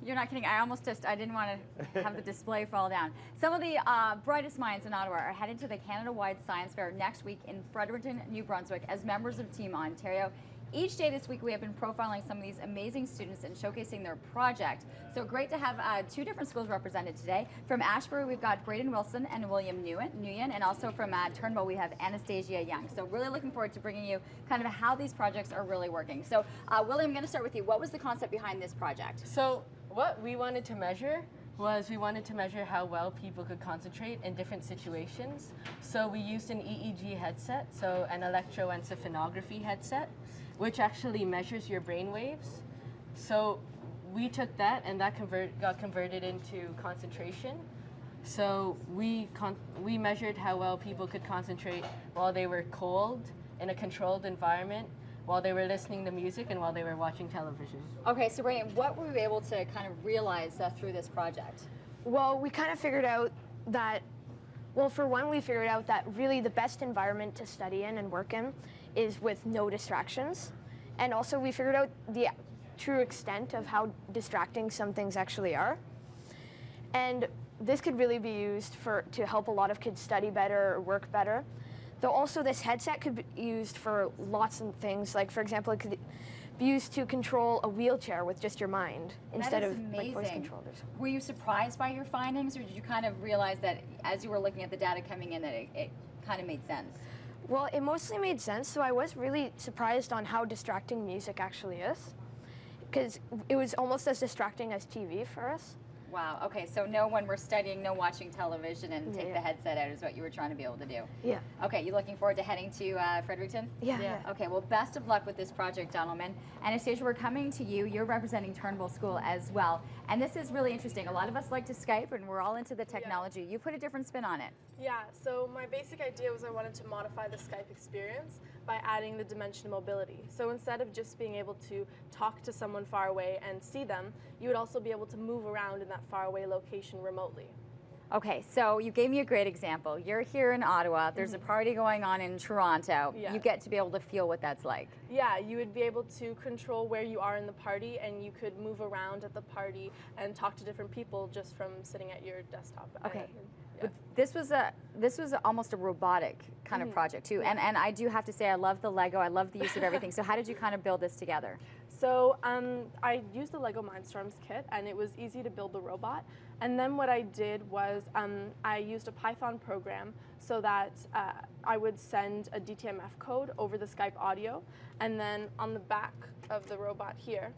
You're not kidding. I didn't want to have the display fall down. Some of the brightest minds in Ottawa are headed to the Canada-wide Science Fair next week in Fredericton, New Brunswick as members of Team Ontario. Each day this week we have been profiling some of these amazing students and showcasing their project. So great to have two different schools represented today. From Ashbury we've got Braden Wilson and William Nguyen, and also from Turnbull we have Anastasia Young. So really looking forward to bringing you kind of how these projects are really working. So William, I'm going to start with you. What was the concept behind this project? So what we wanted to measure was how well people could concentrate in different situations. So we used an EEG headset, so an electroencephalography headset, which actually measures your brain waves. So we took that and that got converted into concentration. So we measured how well people could concentrate while they were cold in a controlled environment, while they were listening to music, and while they were watching television. Okay, so Braden, what were we able to kind of realize through this project? Well, we kind of figured out that, well, for one, we figured out that really the best environment to study in and work in is with no distractions. And also we figured out the true extent of how distracting some things actually are. And this could really be used to help a lot of kids study better or work better. Though also this headset could be used for lots of things. Like, for example, it could be used to control a wheelchair with just your mind instead of like voice controllers. Were you surprised by your findings, or did you kind of realize that as you were looking at the data coming in that it kind of made sense? Well, it mostly made sense, so I was really surprised on how distracting music actually is, because it was almost as distracting as TV for us. Wow, okay, so when we're studying, no watching television and take the headset out is what you were trying to be able to do. Yeah. Okay, you looking forward to heading to Fredericton? Yeah. Okay, well, best of luck with this project, gentlemen. Anastasia, we're coming to you. You're representing Turnbull School as well. And this is really interesting. A lot of us like to Skype, and we're all into the technology. You put a different spin on it. Yeah, so my basic idea was I wanted to modify the Skype experience by adding the dimension of mobility. So instead of just being able to talk to someone far away and see them, you would also be able to move around in that faraway location remotely. Okay, so you gave me a great example. You're here in Ottawa, there's a party going on in Toronto. Yeah. You get to be able to feel what that's like. Yeah, you would be able to control where you are in the party, and you could move around at the party and talk to different people just from sitting at your desktop. Okay. Yeah. This was almost a robotic kind of project too, and I do have to say I love the Lego, I love the use of everything. So how did you kind of build this together? So I used the Lego Mindstorms kit, and it was easy to build the robot. And then what I did was I used a Python program so that I would send a DTMF code over the Skype audio, and then on the back of the robot here,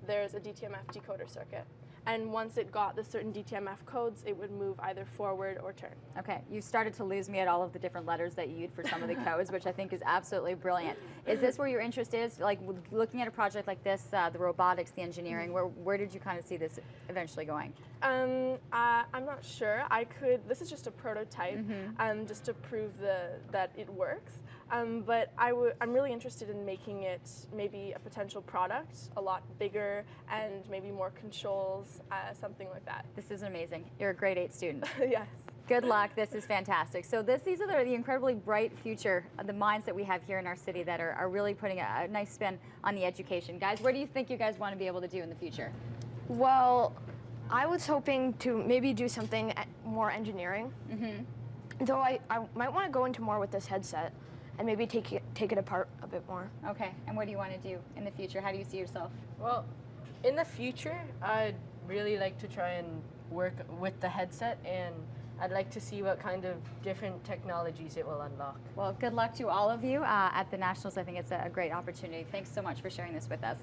there's a DTMF decoder circuit. And once it got the certain DTMF codes, it would move either forward or turn. Okay, you started to lose me at all of the different letters that you used for some of the codes, which I think is absolutely brilliant. Is this where your interest is? Like looking at a project like this, the robotics, the engineering, where did you kind of see this eventually going? I'm not sure. This is just a prototype, just to prove that it works. But I'm really interested in making it maybe a potential product, a lot bigger and maybe more controls, something like that. This is amazing. You're a grade 8 student. Yes. Good luck. This is fantastic. So these are the incredibly bright future, the minds that we have here in our city that are really putting a nice spin on the education. Guys, where do you think you guys want to be able to do in the future? Well, I was hoping to maybe do something more engineering. Though I might want to go into more with this headset and maybe take it apart a bit more. Okay, and what do you want to do in the future? How do you see yourself? Well, in the future, I'd really like to try and work with the headset, and I'd like to see what kind of different technologies it will unlock. Well, good luck to all of you at the Nationals. I think it's a great opportunity. Thanks so much for sharing this with us.